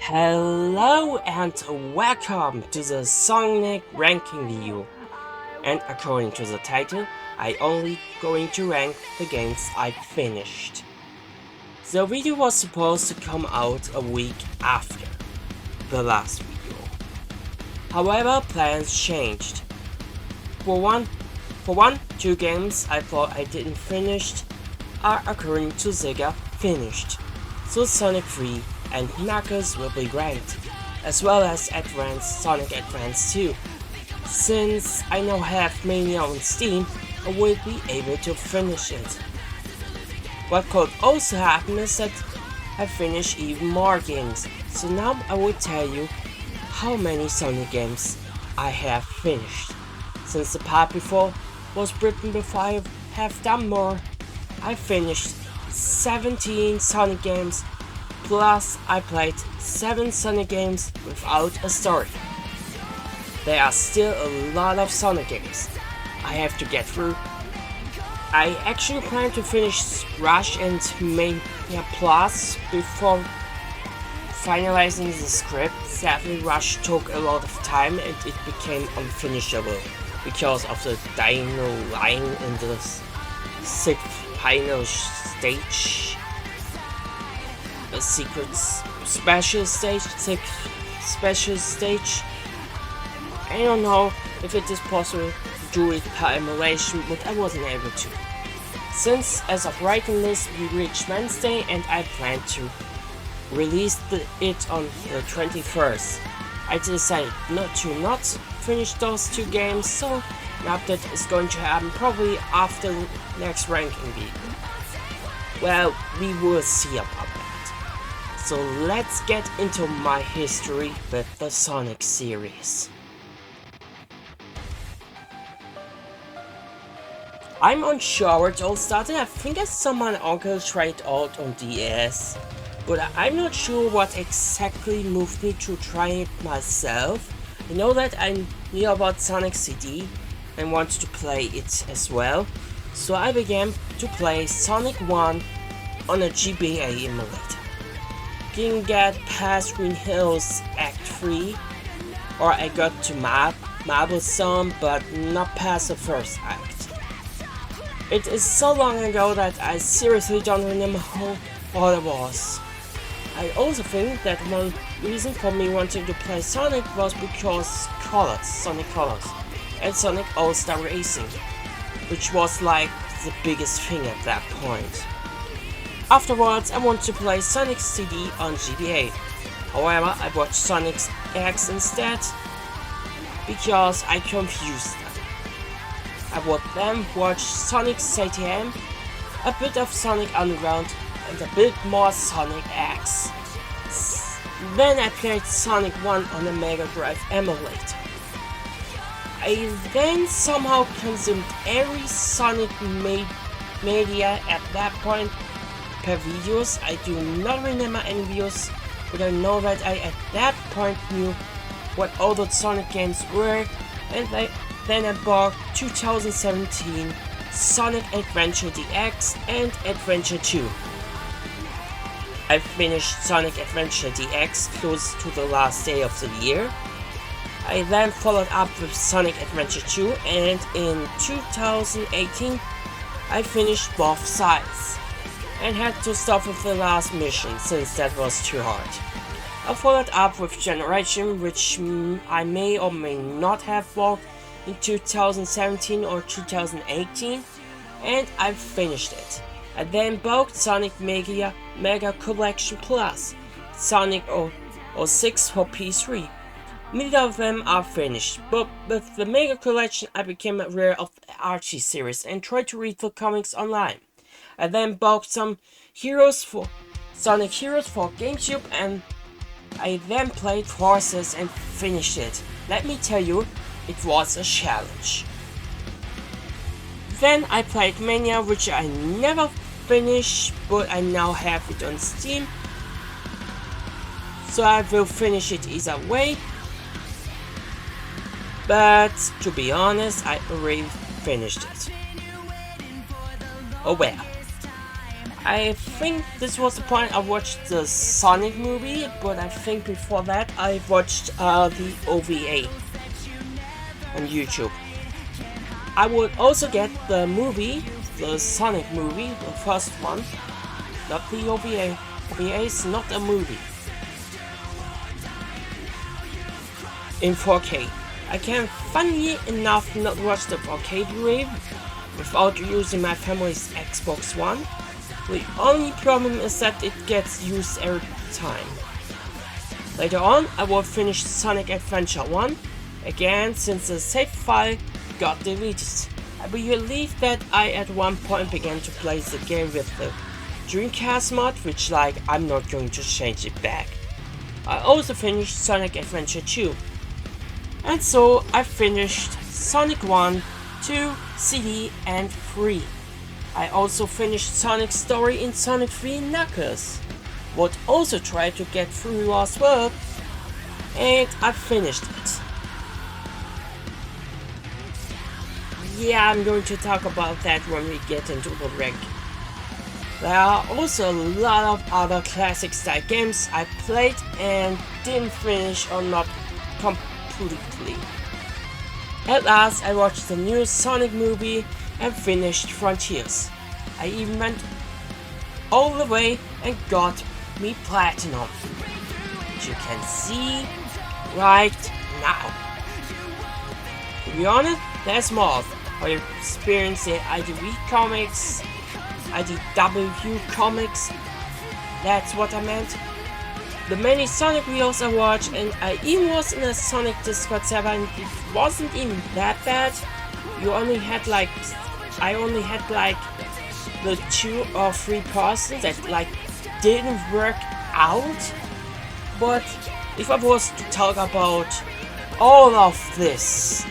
Hello and welcome to the Sonic ranking video. And according to the title, I only going to rank the games I finished. The video was supposed to come out a week after the last video. However, plans changed. For one, two games I thought I didn't finish are according to Sega finished. So Sonic 3 and Knuckles will be ranked, as well as Sonic Advance 2. Since I now have Mania on Steam, I will be able to finish it. What could also happen is that I finish even more games, so now I will tell you how many Sonic games I have finished. Since the part before was written before I have done more, I finished 17 Sonic games, plus I played 7 Sonic games without a story. There are still a lot of Sonic games I have to get through. I actually plan to finish Rush and Mania Plus before finalizing the script. Sadly, Rush took a lot of time and it became unfinishable because of the dino line in the 6th final stage. A secret special stage, 6th special stage. I don't know if it is possible to do it per emulation, but I wasn't able to. Since as of writing this we reached Wednesday and I plan to release it on the 21st. I decided not to finish those 2 games, so an update is going to happen probably after the next ranking video. Well, we will see about that. So let's get into my history with the Sonic series. I'm unsure where it all started. I think I saw my uncle try it out on DS, but I'm not sure what exactly moved me to try it myself. I know that I knew about Sonic CD and wanted to play it as well, so I began to play Sonic 1 on a GBA emulator. Didn't get past Green Hills Act 3, or I got to Marble Zone, but not past the first act. It is so long ago that I seriously don't remember how all it was. I also think that one reason for me wanting to play Sonic was because Sonic Colors, and Sonic All-Star Racing, which was like the biggest thing at that point. Afterwards, I wanted to play Sonic CD on GBA. However, I watched Sonic X instead because I confused them. I would then watch Sonic CTM, a bit of Sonic Underground, and a bit more Sonic X. Then I played Sonic 1 on a Mega Drive emulator. I then somehow consumed every Sonic media at that point per videos. I do not remember any videos, but I know that I at that point knew what all the Sonic games were, and then I bought 2017 Sonic Adventure DX and Adventure 2. I finished Sonic Adventure DX close to the last day of the year. I then followed up with Sonic Adventure 2, and in 2018 I finished both sides and had to stop with the last mission since that was too hard. I followed up with Generation, which I may or may not have bought in 2017 or 2018, and I finished it. I then bought Sonic Mega Collection Plus, Sonic 06 for PS3. Neither of them are finished, but with the Mega Collection I became aware of the Archie series and tried to read the comics online. I then bought some Sonic Heroes for GameCube, and I then played Forces and finished it. Let me tell you, it was a challenge. Then I played Mania, which I never finished, but I now have it on Steam, so I will finish it either way. But to be honest, I already finished it. Oh well. I think this was the point I watched the Sonic movie, but I think before that I watched the OVA on YouTube. I would also get the movie, the Sonic movie, the first one, not the OVA. OVA is not a movie. In 4K. I can funnily enough not watch the arcade rave without using my family's Xbox One. The only problem is that it gets used every time. Later on, I will finish Sonic Adventure 1 again since the save file got deleted. I believe that I at one point began to play the game with the Dreamcast mod, which I'm not going to change it back. I also finished Sonic Adventure 2. And so I finished Sonic 1, 2, CD and 3. I also finished Sonic's story in Sonic 3 Knuckles. Would also try to get through Lost World, and I finished it. Yeah, I'm going to talk about that when we get into the rank. There are also a lot of other classic style games I played and didn't finish or not completely. At last I watched the new Sonic movie and finished Frontiers. I even went all the way and got me Platinum, which you can see right now. To be honest, there's more. I experienced the IDW comics, IDW comics, that's what I meant. The many Sonic videos I watched, and I even was in a Sonic Discord server and it wasn't even that bad. I only had the 2 or 3 persons that didn't work out. But if I was to talk about all of this,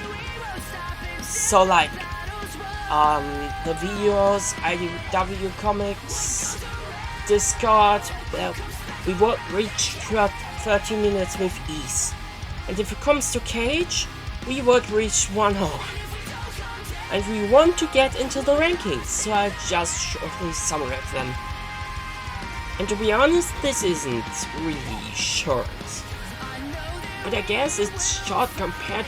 so the videos, IDW comics, Discord, we would reach 30 minutes with ease. And if it comes to Cage, we would reach 1 hour. And we want to get into the rankings, so I'll just shortly summarize them. And to be honest, this isn't really short. But I guess it's short compared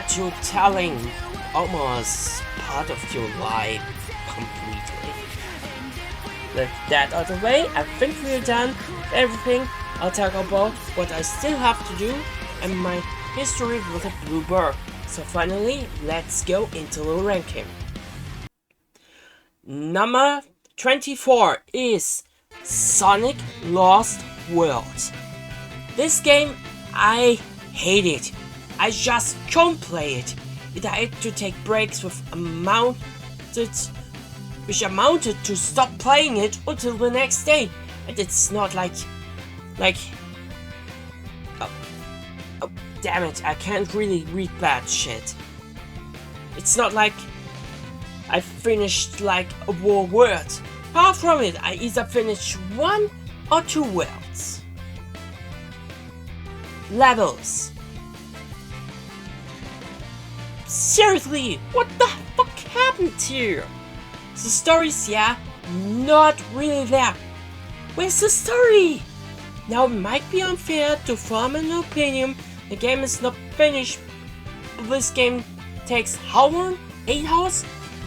to telling almost part of your life completely. With that out of the way, I think we're done with everything. I'll talk about what I still have to do and my history with a blue bird. So finally, let's go into the ranking. Number 24 is Sonic Lost World. This game, I hate it. I just can't play it. I had to take breaks which amounted to stop playing it until the next day. And it's not oh, damn it, I can't really read that shit. It's not like I finished a word. Apart from it, I either finished 1 or 2 worlds. Levels. Seriously, what the fuck happened here? The story's, not really there. Where's the story? Now, it might be unfair to form an opinion. The game is not finished. This game takes how long? 8 hours?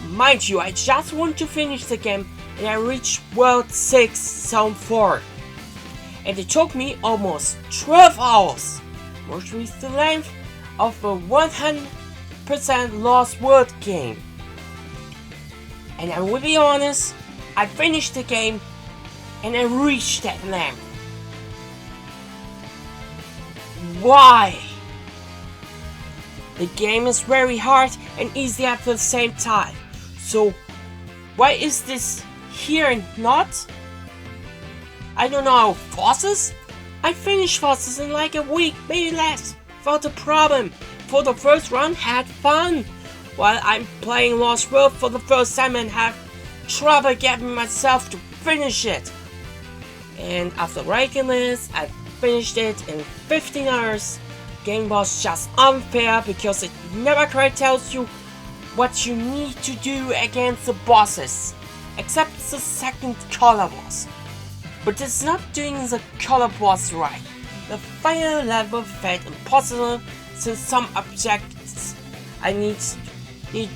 Mind you, I just want to finish the game and I reached World 6, Zone 4. And it took me almost 12 hours, which is the length of a 100% Lost World game. And I will be honest, I finished the game and I reached that length. Why? The game is very hard and easy at the same time. So why is this here and not? I don't know, Forces? I finished Forces in a week, maybe less, without a problem. For the first run, had fun. While I'm playing Lost World for the first time and have trouble getting myself to finish it. And after ranking this, I finished it in 15 hours. Game was just unfair because it never quite tells you what you need to do against the bosses. except the second color boss. But it's not doing the color boss right. The final level felt impossible since some objects I need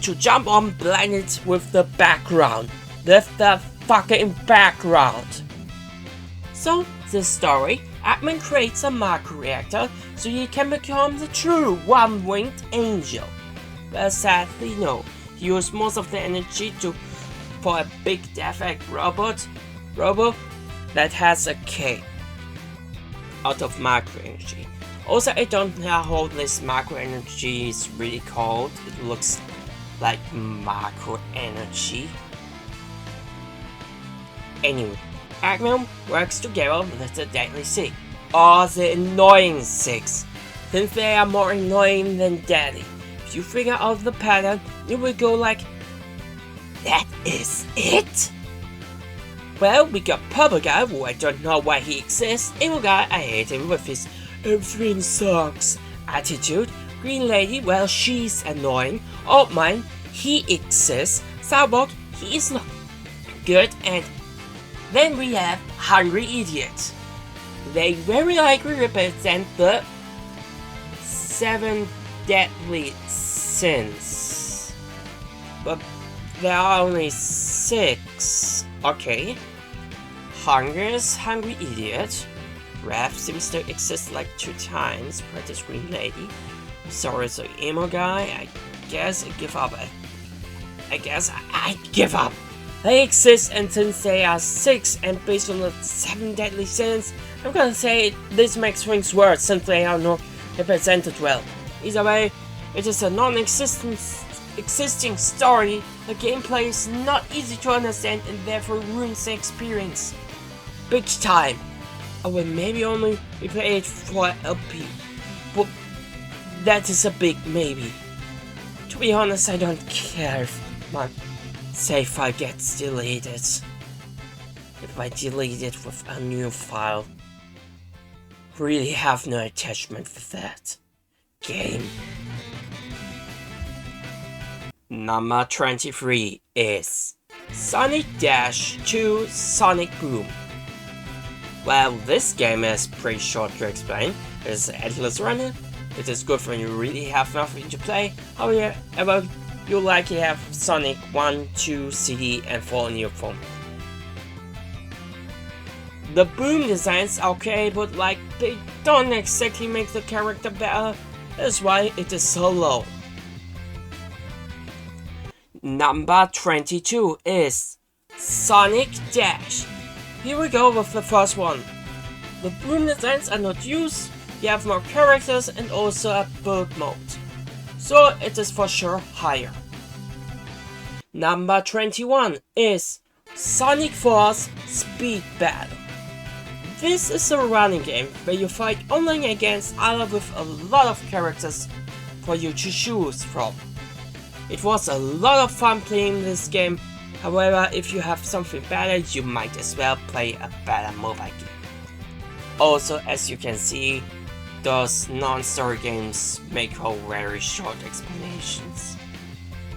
to jump on blended with the background. With the fucking background. So, this story, Eggman creates a Mako reactor so he can become the true one-winged angel. But sadly no, he used most of the energy for a big death-egg robot that has a cape out of Mako energy. Also, I don't know how this Mako energy is really called. It looks like Mako energy. Anyway, Eggman works together with the Deadly Six, or the Annoying Six, since they are more annoying than deadly. If you figure out the pattern, you will go like, that is it? Well, we got Purple Guy, who I don't know why he exists, Emo Guy, I hate him with his everything sucks attitude, Green Lady, well, she's annoying, Old Man, he exists, Cyborg, he is not good, and then we have Hungry Idiot. They very likely represent the 7 deadly sins. But there are only 6. Okay. Hunger is Hungry Idiot. Raph seems to exist like 2 times per the Green Lady. Sorry, so Emo Guy, I guess I give up. I guess I give up. They exist, and since they are 6 and based on the 7 deadly sins, I'm gonna say this makes things worse since they are not represented well. Either way, it is a existing story. The gameplay is not easy to understand and therefore ruins the experience. Big time. I will maybe only replay it for LP, but that is a big maybe. To be honest, I don't care if my save file gets deleted. If I delete it with a new file, really have no attachment for that game. Number 23 is Sonic Dash 2 Sonic Boom. Well, this game is pretty short to explain. It is an endless runner. It is good when you really have nothing to play. However, you'll likely have Sonic 1, 2, CD, and 4 on your phone. The boom designs are okay, but like they don't exactly make the character better. That's why it is so low. Number 22 is Sonic Dash. Here we go with the first one. The boom designs are not used, you have more characters and also a build mode. So it is for sure higher. Number 21 is Sonic Force Speed Battle. This is a running game where you fight online against others with a lot of characters for you to choose from. It was a lot of fun playing this game, however if you have something better you might as well play a better mobile game. Also, as you can see, those non-story games make for very short explanations.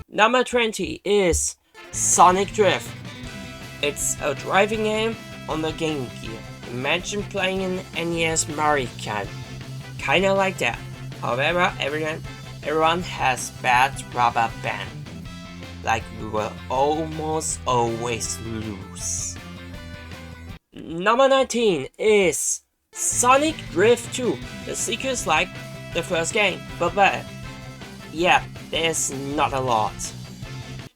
Number 20 is Sonic Drift. It's a driving game on the Game Gear. Imagine playing an NES Mario Kart. Kinda like that. However, everyone has bad rubber band. Like we will almost always lose. Number 19 is Sonic Drift 2. The sequel is like the first game, but better. Yeah, there's not a lot.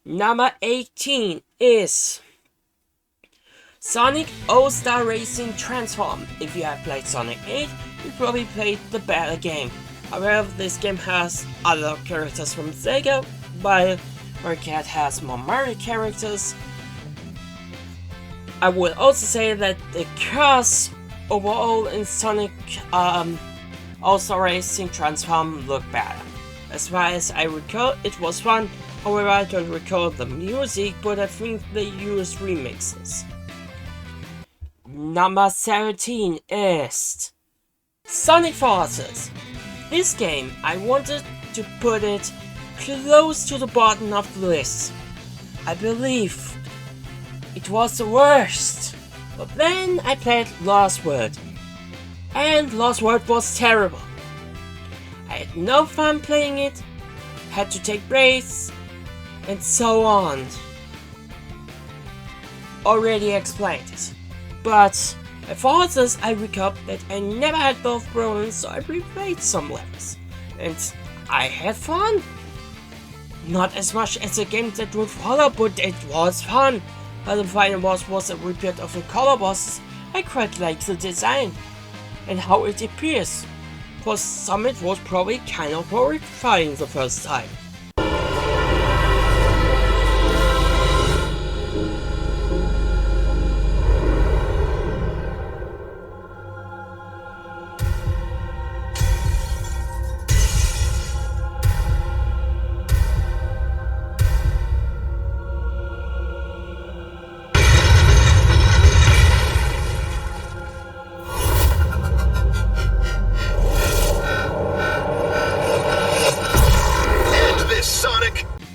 Number 18 is Sonic All-Star Racing Transform. If you have played Sonic 8, you probably played the better game. However, this game has other characters from Sega, while Mario Kart has more Mario characters. I would also say that the cars overall in Sonic All-Star Racing Transform look better. As far as I recall, it was fun. However, I don't recall the music, but I think they used remixes. Number 17 is Sonic Forces. This game, I wanted to put it close to the bottom of the list. I believe It was the worst. But then I played Lost World, and Lost World was terrible. I had no fun playing it, had to take breaks, and so on. Already explained it. But for this I recalled that I never had both problems, so I replayed some levels. And I had fun. Not as much as a game that would follow, but it was fun. While the final boss was a repeat of the color bosses, I quite liked the design and how it appears. For some it was probably kind of horrifying the first time.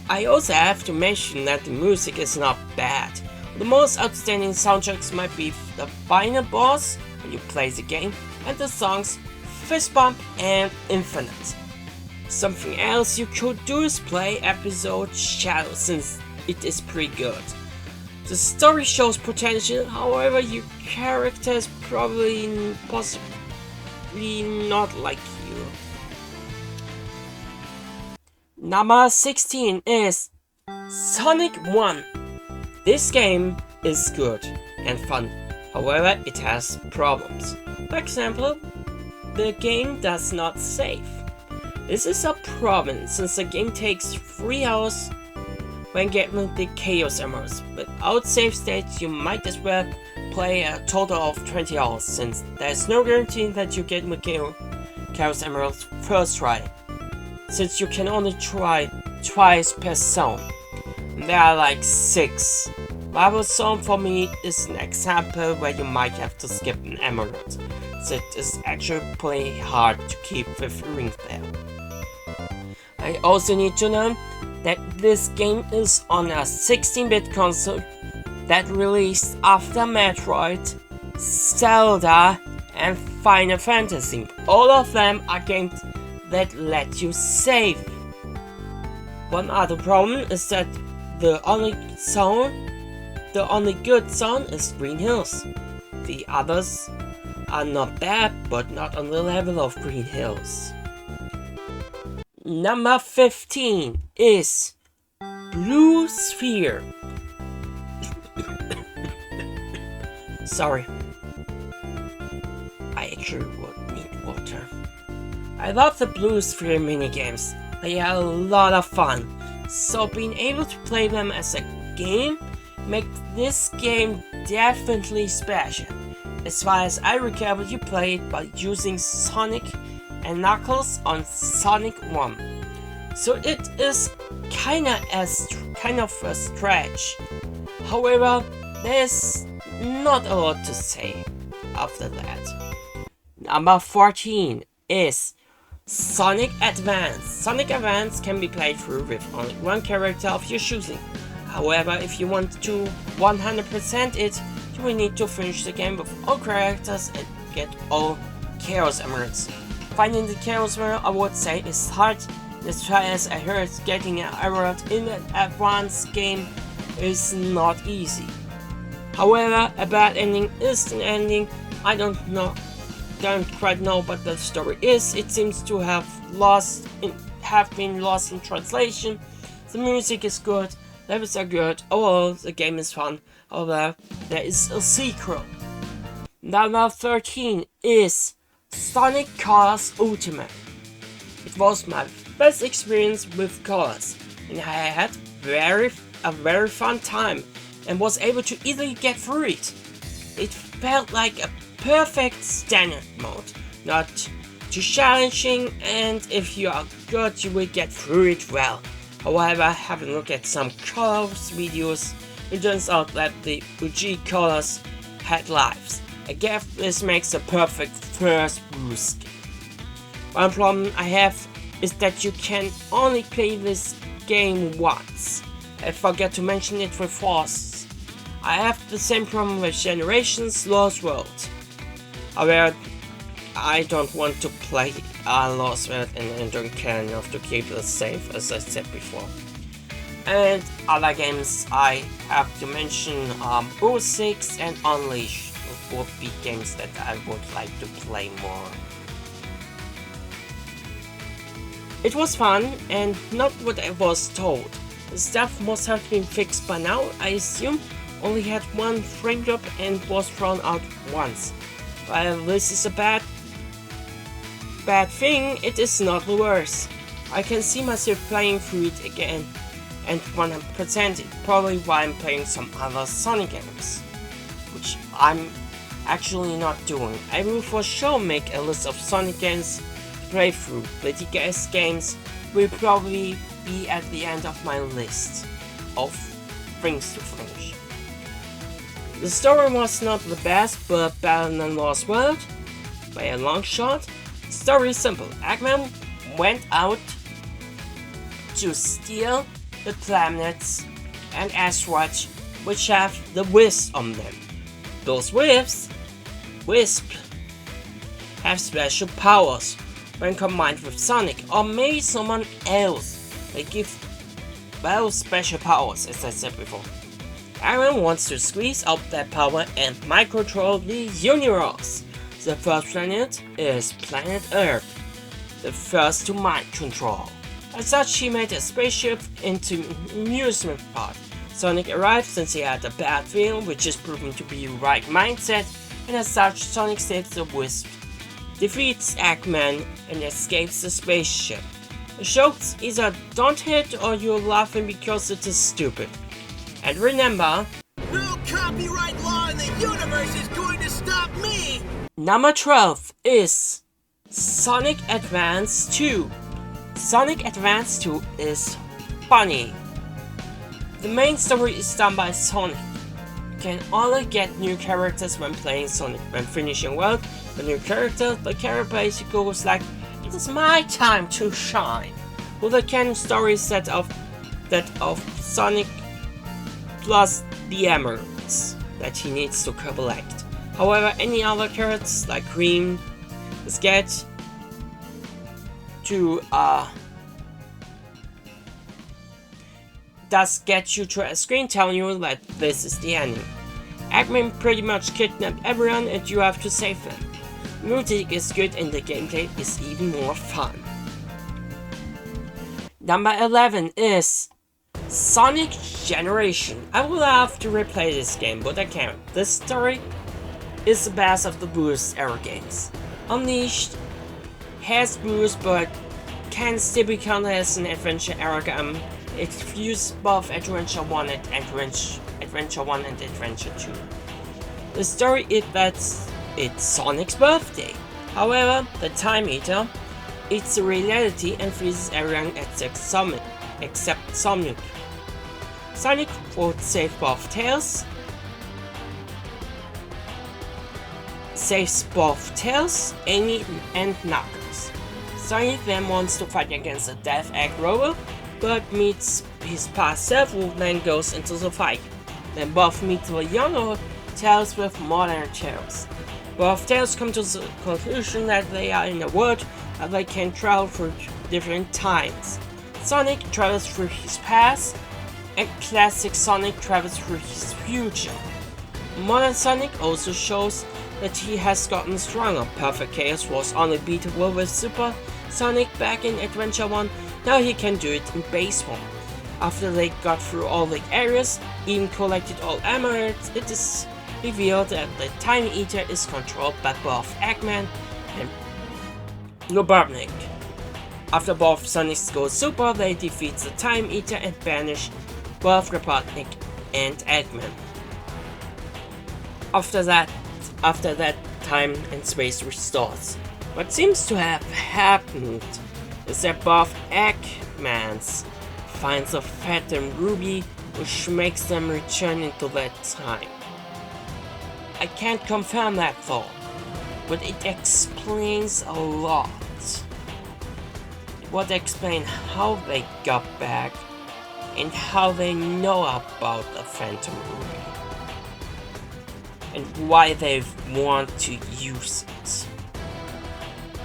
I also have to mention that the music is not bad. The most outstanding soundtracks might be the final boss when you play the game and the songs Fist Bump and Infinite. Something else you could do is play episode Shadow, since it is pretty good. The story shows potential, however your character is possibly not like you. Number 16 is Sonic 1. This game is good and fun, however it has problems. For example, the game does not save. This is a problem since the game takes 3 hours when getting the Chaos Emeralds. Without save states you might as well play a total of 20 hours, since there is no guarantee that you get the Chaos Emeralds first try, since you can only try twice per zone. There are like 6. Marble Zone for me is an example where you might have to skip an emerald, so it is actually pretty hard to keep the rings there. I also need to know that this game is on a 16-bit console that released after Metroid, Zelda and Final Fantasy. All of them are games that let you save. One other problem is that the only good zone is Green Hills. The others are not bad, but not on the level of Green Hills. Number 15 is Blue Sphere. Sorry. I actually would need water. I love the Blue Sphere minigames. They are a lot of fun. So being able to play them as a game makes this game definitely special. As far as I recall, you play it by using Sonic and Knuckles on Sonic 1. So it is kind of a stretch. However, there's not a lot to say after that. Number 14 is Sonic Advance. Sonic Advance can be played through with only one character of your choosing. However, if you want to 100% it, you will need to finish the game with all characters and get all Chaos Emeralds. Finding the Chaos Emerald, I would say, is hard. As far as I heard, getting an emerald in an advanced game is not easy. However, a bad ending is an ending. I don't quite know what the story is. It seems to have been lost in translation. The music is good, levels are good, overall the game is fun. However, there is a sequel. Number 13 is Sonic Colors Ultimate. It was my best experience with Colors, and I had a very fun time and was able to easily get through it. It felt like a perfect standard mode, not too challenging, and if you are good you will get through it well. However, having a look at some Colors videos, it turns out that the OG Colors had lives. I guess this makes a perfect first Bruce game. One problem I have is that you can only play this game once. I forgot to mention it before. I have the same problem with Generations Lost World. However, I don't want to play Lost World and I don't care enough to keep it safe, as I said before. And other games I have to mention Bull 6 and Unleashed would be games that I would like to play more. It was fun and not what I was told. The stuff must have been fixed by now, I assume. Only had one frame drop and was thrown out once. While this is a bad thing, it is not the worst. I can see myself playing through it again and 100% it, probably while I'm playing some other Sonic games, which I'm actually not doing. I will for sure make a list of Sonic games to play through. The TKS games will probably be at the end of my list of things to finish. The story was not the best, but better than Lost World by a long shot. The story is simple. Eggman went out to steal the planets and asteroids which have the wisps on them. Those wisps have special powers when combined with Sonic or maybe someone else. They give special powers, as I said before. Aaron wants to squeeze out that power and micro-control the universe. The first planet is Planet Earth, the first to mind control. As such, he made a spaceship into amusement park. Sonic arrived since he had a bad feeling, which is proven to be the right mindset, and as such, Sonic saves the wisp, defeats Eggman, and escapes the spaceship. The jokes either don't hit or you're laughing because it is stupid. And remember, no copyright law in the universe is going to stop me! Number 12 is Sonic Advance 2. Sonic Advance 2 is funny. The main story is done by Sonic. You can only get new characters when playing Sonic. When finishing world, a new character, the character basically goes like, "It is my time to shine." With the canon story set of Sonic plus the emeralds that he needs to collect. However, any other characters like Cream get to does get you to a screen telling you that this is the ending. Eggman pretty much kidnapped everyone and you have to save them. Music is good and the gameplay is even more fun. Number 11 is Sonic Generation. I will have to replay this game, but I can't. This story is the best of the Boost era games. Unleashed has Boost, but can still be counted as an adventure era game. It fuses both Adventure 1 and Adventure 1 and Adventure 2. The story is that it's Sonic's birthday. However, the Time Eater eats the reality and freezes everyone except Sonic. Sonic would save both Tails, Amy, and Knuckles. Sonic then wants to fight against the Death Egg Rover, but meets his past self who then goes into the fight. Then both meet the younger Tails with modern Tails. Both Tails come to the conclusion that they are in a world that they can travel through different times. Sonic travels through his past, and classic Sonic travels through his future. Modern Sonic also shows that he has gotten stronger. Perfect Chaos was unbeatable with Super Sonic back in Adventure 1, now he can do it in base form. After they got through all the areas, even collected all emeralds, it is revealed that the Time Eater is controlled by both Eggman and Robotnik. After both Sonics go Super, they defeat the Time Eater and banish both Robotnik and Eggman. After that, time and space restores. What seems to have happened is that both Eggmans finds a Phantom Ruby, which makes them return into that time. I can't confirm that though, but it explains a lot. It would explain how they got back and how they know about the Phantom Ruby. and why they want to use it.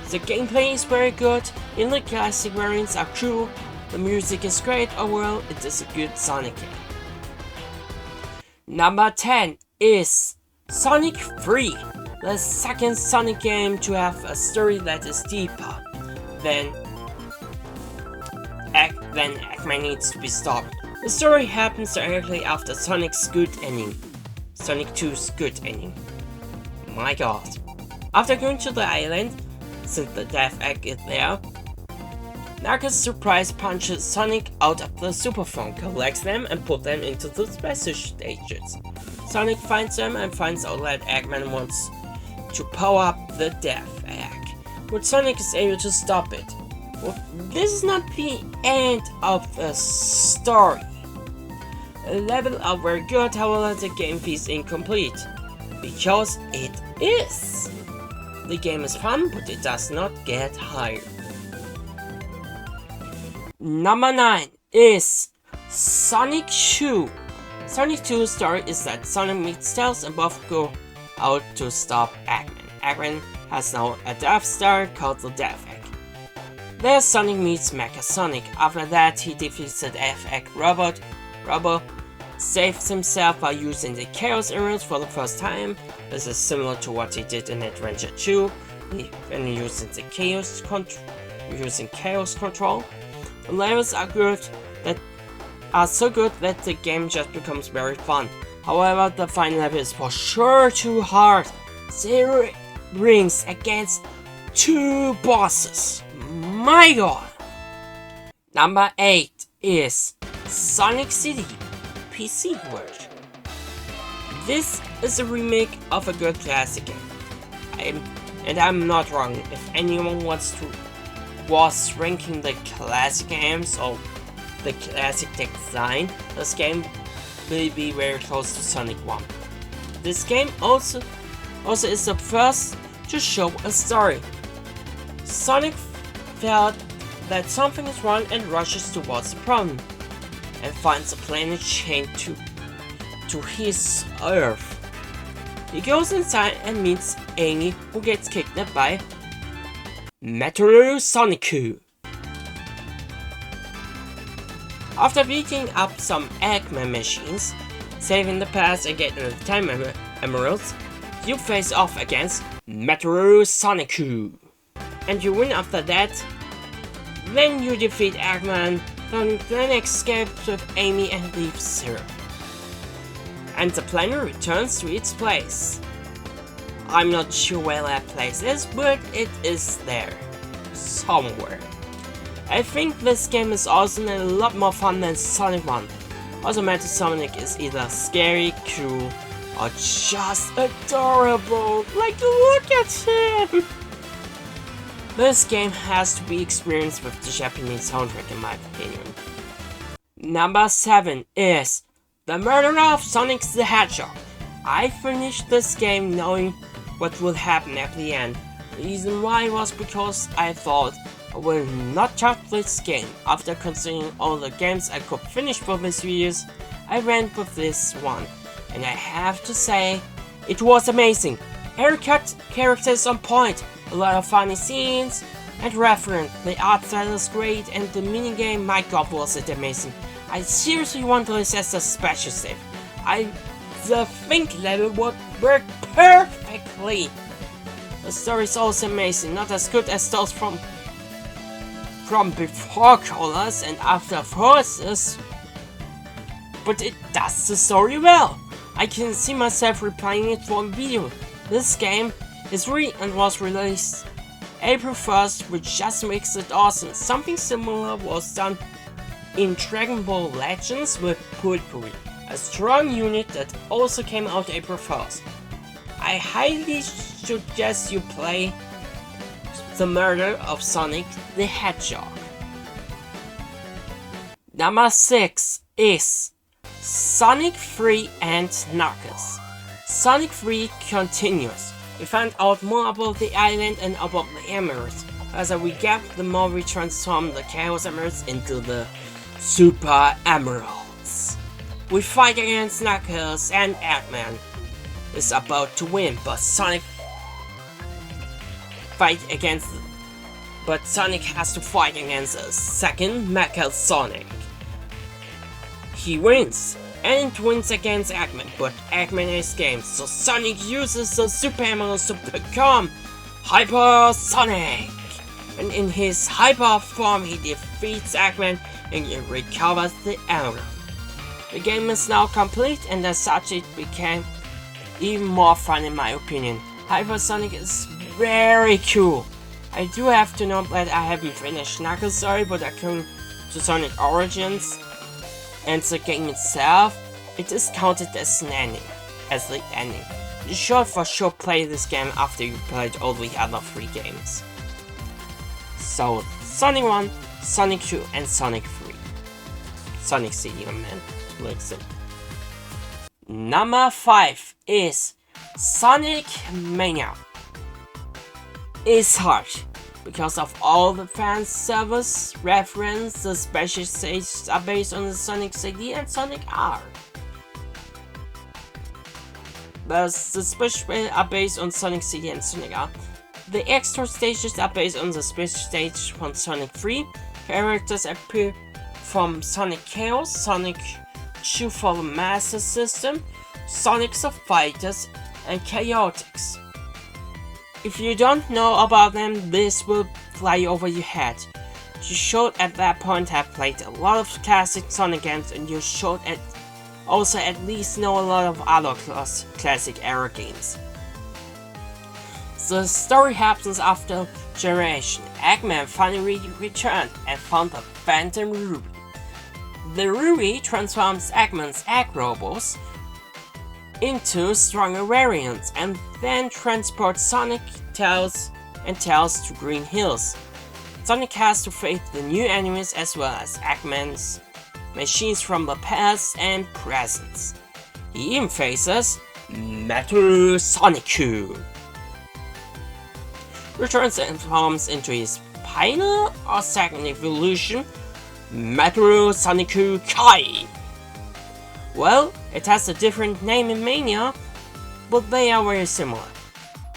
The gameplay is very good, and the classic variants are cool, the music is great, overall it is a good Sonic game. Number 10 is Sonic 3, the second Sonic game to have a story that is deeper than Eggman needs to be stopped. The story happens directly after Sonic's good ending. Sonic 2's good ending. My god. After going to the island, since the Death Egg is there, Knuckles surprise punches Sonic out of the Super Phone, collects them and puts them into the special stages. Sonic finds them and finds out that Eggman wants to power up the Death Egg, but Sonic is able to stop it. But this is not the end of the story. The levels are very good, however the game feels incomplete, because it is. The game is fun, but it does not get higher. Number 9 is Sonic 2. Sonic 2's story is that Sonic meets Tails and both go out to stop Eggman. Eggman has now a Death Star called the Death Egg. There Sonic meets Mecha Sonic. After that he defeats the Death Egg robot. Robo saves himself by using the Chaos Emeralds for the first time. This is similar to what he did in Adventure 2, when using Chaos Control. The levels are so good that the game just becomes very fun. However, the final level is for sure too hard. 0 rings against 2 bosses. My god! Number 8 is Sonic City PC version. This is a remake of a good classic game. I'm not wrong. If anyone was ranking the classic games or the classic design, this game will be very close to Sonic 1. This game also is the first to show a story. Sonic felt that something is wrong and rushes towards the problem, and finds a planet chained to his Earth. He goes inside and meets Amy, who gets kidnapped by Meteor Sonic. After beating up some Eggman machines, saving the past and getting the time emeralds, you face off against Meteor Sonic. And you win after that. Then you defeat Eggman, then escapes with Amy and leaves her. And the planet returns to its place. I'm not sure where that place is, but it is there. Somewhere. I think this game is awesome and a lot more fun than Sonic 1. Also, Meteor Sonic is either scary, cool, or just adorable. Like, look at him! This game has to be experienced with the Japanese soundtrack in my opinion. Number 7 is The Murder of Sonic the Hedgehog. I finished this game knowing what will happen at the end. The reason why was because I thought I will not touch this game. After considering all the games I could finish for this series, I went with this one. And I have to say, it was amazing. Haircut, characters on point, a lot of funny scenes and reference. The art style is great and the minigame, my god was it amazing. I seriously want this as a special save. The Think level would work perfectly. The story is also amazing, not as good as those from before Colors and after Forces, but it does the story well. I can see myself replaying it for a video. This game is free and was released April 1st, which just makes it awesome. Something similar was done in Dragon Ball Legends with Purpuri, a strong unit that also came out April 1st. I highly suggest you play The Murder of Sonic the Hedgehog. Number 6 is Sonic 3 and Knuckles. Sonic 3 continues. We find out more about the island and about the emeralds. As we get, the more we transform the Chaos Emeralds into the Super Emeralds. We fight against Knuckles and Eggman. is about to win, but Sonic has to fight against a second Mecha Sonic. He wins, and wins against Eggman, but Eggman escapes, so Sonic uses the super emeralds to become Hyper Sonic. And in his hyper form, he defeats Eggman and recovers the emerald. The game is now complete, and as such it became even more fun in my opinion. Hyper Sonic is very cool. I do have to note that I haven't finished Knuckles' story, but according to Sonic Origins and the game itself, it is counted as the ending. You should for sure play this game after you played all the other 3 games. So, Sonic 1, Sonic 2 and Sonic 3. Sonic CD, man. Listen. Number 5 is Sonic Mania. It's hard because of all the fan service reference. The special stages are based on the Sonic CD and Sonic R. But the special are based on Sonic CD and Sonic R. The extra stages are based on the special stage from Sonic 3. Characters appear from Sonic Chaos, Sonic 2 for the Master System, Sonic the Fighters, and Chaotix. If you don't know about them, this will fly over your head. You should at that point have played a lot of classic Sonic games, and you should also at least know a lot of other classic era games. The story happens after Generation. Eggman finally returned and found the Phantom Ruby. The Ruby transforms Eggman's egg robots into stronger variants and then transports Sonic, Tails to Green Hills. Sonic has to face the new enemies as well as Eggman's machines from the past and present. He even faces Metal Sonic, which transforms into his final or second evolution, Metal Sonic Kai. Well, it has a different name in Mania, but they are very similar.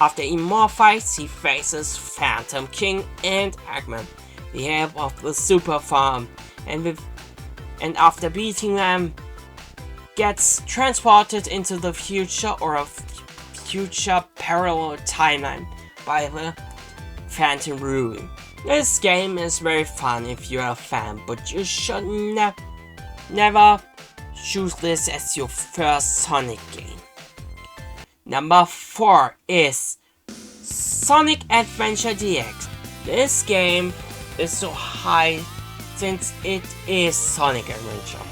After even more fights, he faces Phantom King and Eggman, the help of the Super Farm, and after beating them, gets transported into the future or a future parallel timeline by the Phantom Ruby. This game is very fun if you're a fan, but you should never choose this as your first Sonic game. Number 4 is Sonic Adventure DX. This game is so high since it is Sonic Adventure.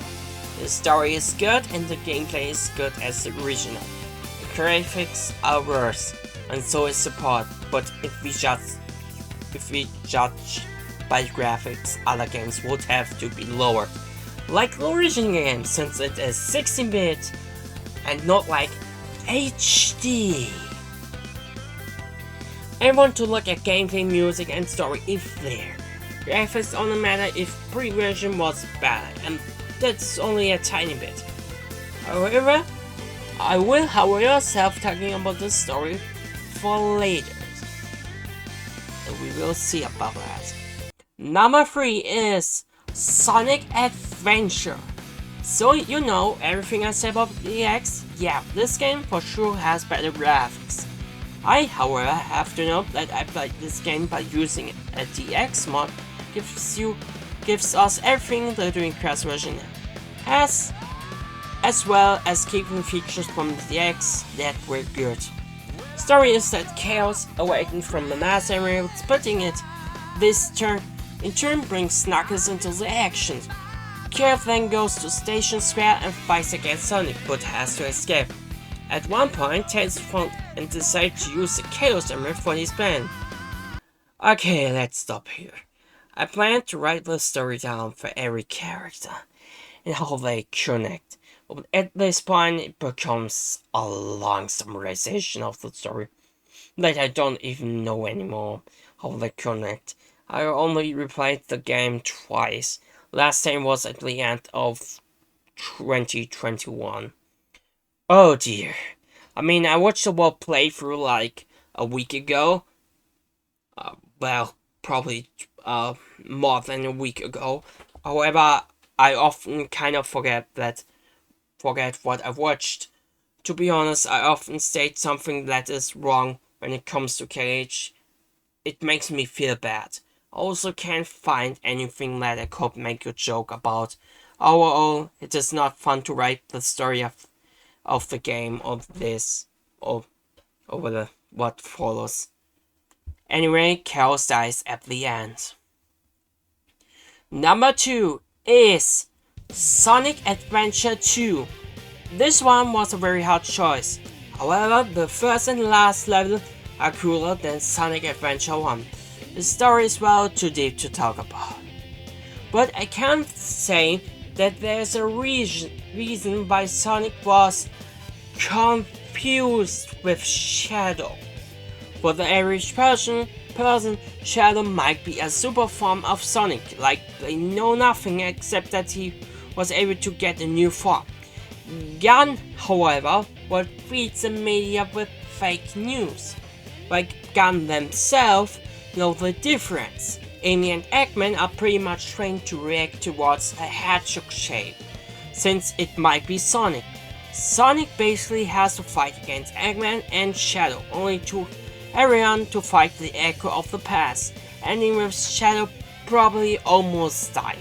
The story is good and the gameplay is good as the original. The graphics are worse, and so is support, but if we judge by graphics, other games would have to be lower. Like the original game, since it is 16-bit and not like HD. I want to look at gameplay, music and story if there. Graphics only matter if pre-version was better, and that's only a tiny bit. However, I will self talking about the story for later. And we will see about that. Number 3 is Sonic Adventure. So you know everything I said about DX? Yeah, this game for sure has better graphics. I, however, have to note that I played this game by using a DX mod. Gives us everything the Dreamcast version has, as well as keeping features from the DX that were good. Story is that Chaos awakened from the Master Emerald, splitting it. This in turn brings Knuckles into the action. Chaos then goes to Station Square and fights against Sonic, but has to escape. At one point, Tails found and decides to use the Chaos Emerald for his plan. Okay, let's stop here. I plan to write the story down for every character and how they connect. But at this point, it becomes a long summarization of the story that I don't even know anymore how they connect. I only replayed the game twice. Last time was at the end of 2021. Oh dear. I mean, I watched the whole playthrough like a week ago. Well, probably more than a week ago. However, I often kind of forget what I watched. To be honest, I often state something that is wrong when it comes to KH. It makes me feel bad. I also can't find anything that I could make a joke about. Overall, it is not fun to write the story of the game or this or over the what follows. Anyway, Chaos dies at the end. Number 2 is Sonic Adventure 2. This one was a very hard choice. However, the first and last level are cooler than Sonic Adventure 1. The story is well too deep to talk about. But I can't say that there's a reason why Sonic was confused with Shadow. For the average person, Shadow might be a super form of Sonic, like they know nothing except that he was able to get a new form. Gun, however, what feeds the media with fake news. Like Gun themselves know the difference. Amy and Eggman are pretty much trained to react towards a hedgehog shape, since it might be Sonic. Sonic basically has to fight against Eggman and Shadow, only to everyone to fight the echo of the past, ending with Shadow probably almost dying.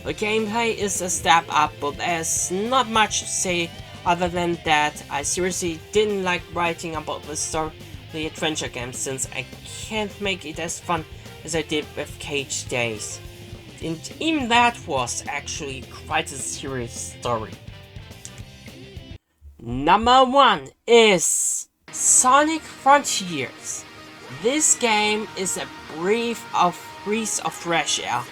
The gameplay is a step up, but there's not much to say other than that I seriously didn't like writing about the adventure game, since I can't make it as fun as I did with Cage Days. And even that was actually quite a serious story. Number 1 is Sonic Frontiers. This game is a breath of fresh air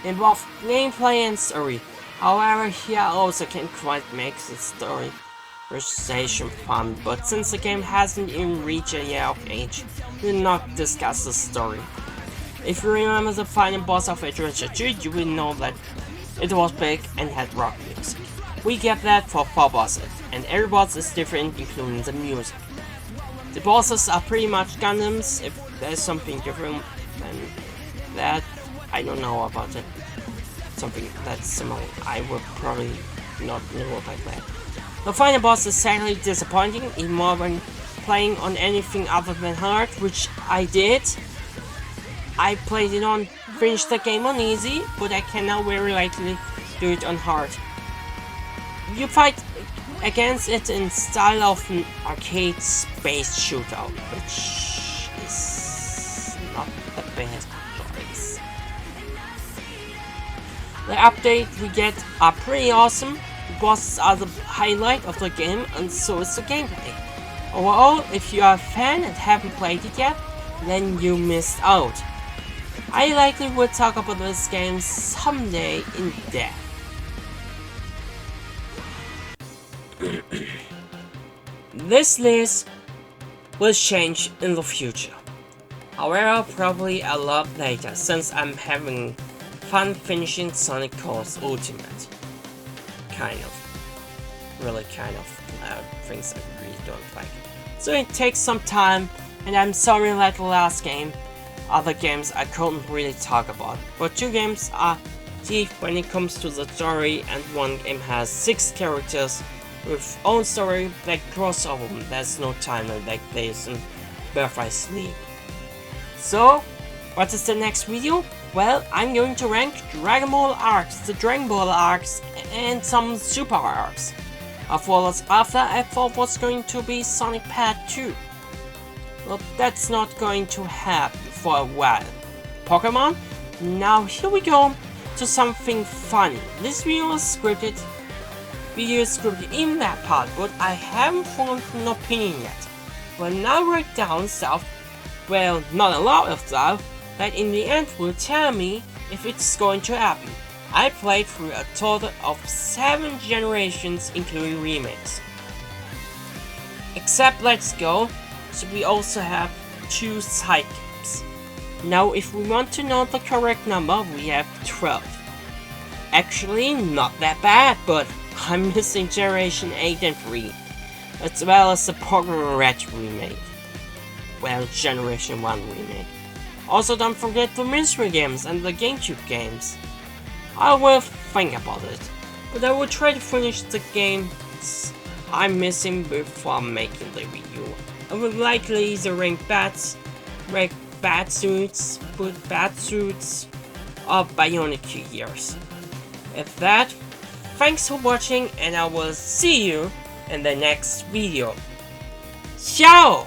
in both gameplay and story. However, here also can't quite make the story presentation fun, but since the game hasn't even reached a year of age, we'll not discuss the story. If you remember the final boss of Adventure 2, you will know that it was big and had rock music. We get that for 4 bosses, and every boss is different, including the music. The bosses are pretty much Gundams. If there's something different than that, I don't know about it. Something that's similar, I would probably not know about that. The final boss is sadly disappointing, even more when playing on anything other than hard, which I did. I played it on, finished the game on easy, but I can now very likely do it on hard. You fight against it in style of an arcade space shootout, which is not the best choice. The updates we get are pretty awesome. The bosses are the highlight of the game, and so is the gameplay. Overall, if you are a fan and haven't played it yet, then you missed out. I likely will talk about this game someday in depth. This list will change in the future. However, probably a lot later, since I'm having fun finishing Sonic Colors Ultimate. Really kind of. Things I really don't like. So it takes some time, and I'm sorry that the last game, other games I couldn't really talk about. But 2 games are deep when it comes to the story, and 1 game has 6 characters with own story that cross over. There's no timeline like this in Birthright Sleep. So, what is the next video? Well, I'm going to rank Dragon Ball arcs, the Dragon Ball arcs, and some Super arcs. After I thought was going to be Sonic Part 2. Well, that's not going to happen for a while. Pokemon? Now here we go to something funny. This video is scripted in that part, but I haven't formed an opinion yet. But now write down stuff, well, not a lot of stuff, that in the end will tell me if it's going to happen. I played through a total of 7 generations, including remakes. Except Let's Go, so we also have 2 side games. Now if we want to know the correct number, we have 12. Actually, not that bad, but I'm missing Generation 8 and 3. as well as the Pokémon Red remake. Well, Generation 1 remake. Also, don't forget the mystery games and the GameCube games. I will think about it, but I will try to finish the games I'm missing before making the review. I will likely either rank Batsuits, or Bionic Gears. With that, thanks for watching and I will see you in the next video. Ciao!